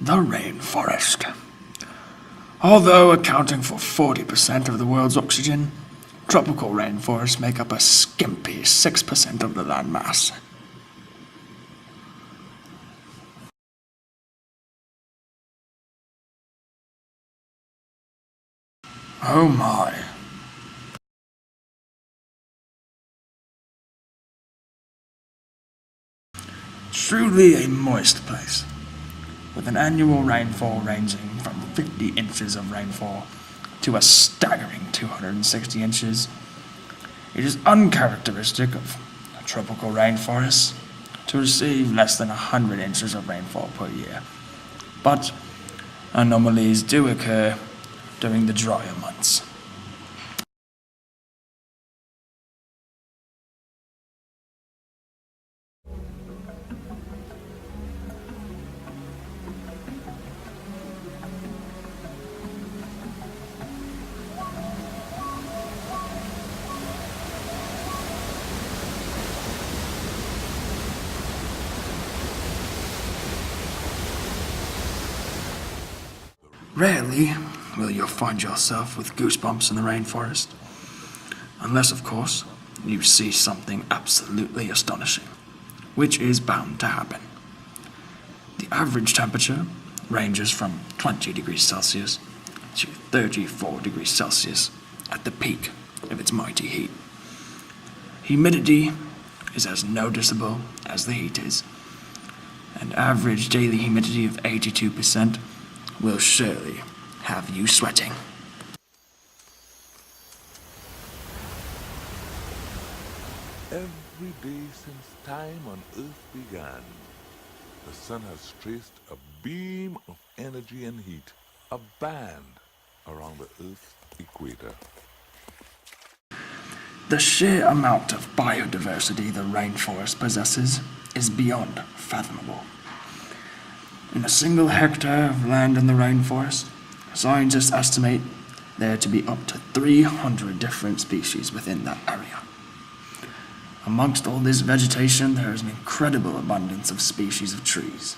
The rainforest. Although accounting for 40% of the world's oxygen, tropical rainforests make up a skimpy 6% of the landmass. Oh my. Truly a moist place, with an annual rainfall ranging from 50 inches of rainfall to a staggering 260 inches. It is uncharacteristic of tropical rainforests to receive less than 100 inches of rainfall per year, but anomalies do occur during the drier months. Rarely will you find yourself with goosebumps in the rainforest, unless, of course, you see something absolutely astonishing, which is bound to happen. The average temperature ranges from 20 degrees Celsius to 34 degrees Celsius at the peak of its mighty heat. Humidity is as noticeable as the heat is. An average daily humidity of 82% will surely have you sweating. Every day since time on Earth began, the sun has traced a beam of energy and heat, a band around the Earth's equator. The sheer amount of biodiversity the rainforest possesses is beyond fathomable. In a single hectare of land in the rainforest, scientists estimate there to be up to 300 different species within that area. Amongst all this vegetation, there is an incredible abundance of species of trees.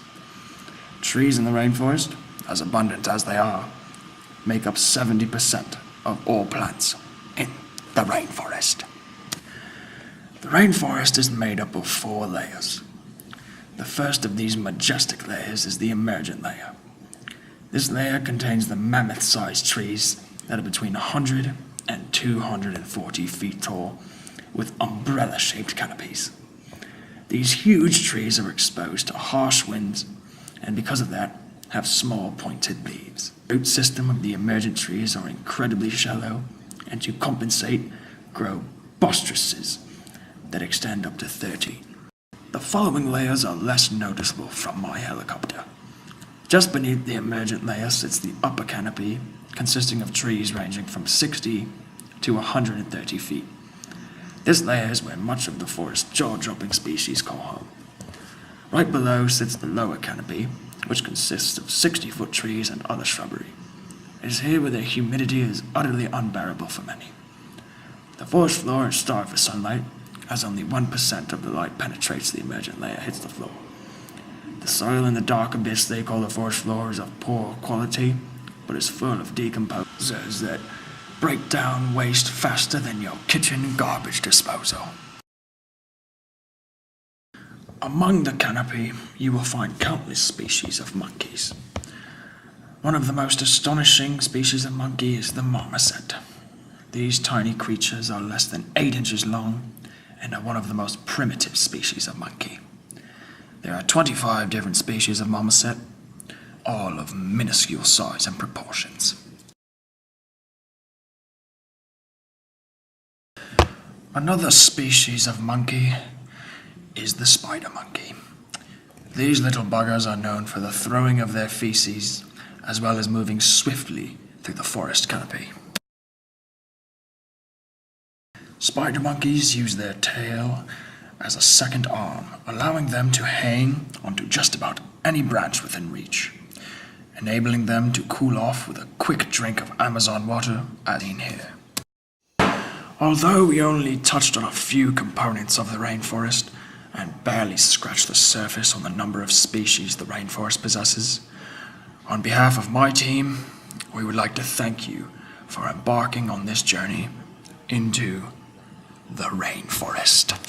Trees in the rainforest, as abundant as they are, make up 70% of all plants in the rainforest. The rainforest is made up of 4 layers. The first of these majestic layers is the emergent layer. This layer contains the mammoth-sized trees that are between 100 and 240 feet tall, with umbrella-shaped canopies. These huge trees are exposed to harsh winds, and because of that, have small pointed leaves. The root system of the emergent trees are incredibly shallow, and to compensate, grow buttresses that extend up to 30. The following layers are less noticeable from my helicopter. Just beneath the emergent layer sits the upper canopy, consisting of trees ranging from 60 to 130 feet. This layer is where much of the forest's jaw-dropping species call home. Right below sits the lower canopy, which consists of 60-foot trees and other shrubbery. It is here where the humidity is utterly unbearable for many. The forest floor is starved for sunlight, as only 1% of the light penetrates the emergent layer hits the floor. The soil in the dark abyss they call the forest floor is of poor quality, but is full of decomposers that break down waste faster than your kitchen garbage disposal. Among the canopy, you will find countless species of monkeys. One of the most astonishing species of monkey is the marmoset. These tiny creatures are less than 8 inches long and are one of the most primitive species of monkey. There are 25 different species of marmoset, all of minuscule size and proportions. Another species of monkey is the spider monkey. These little buggers are known for the throwing of their feces, as well as moving swiftly through the forest canopy. Spider monkeys use their tail as a second arm, allowing them to hang onto just about any branch within reach, enabling them to cool off with a quick drink of Amazon water as seen here. Although we only touched on a few components of the rainforest and barely scratched the surface on the number of species the rainforest possesses, On behalf of my team, we would like to thank you for embarking on this journey into the rainforest.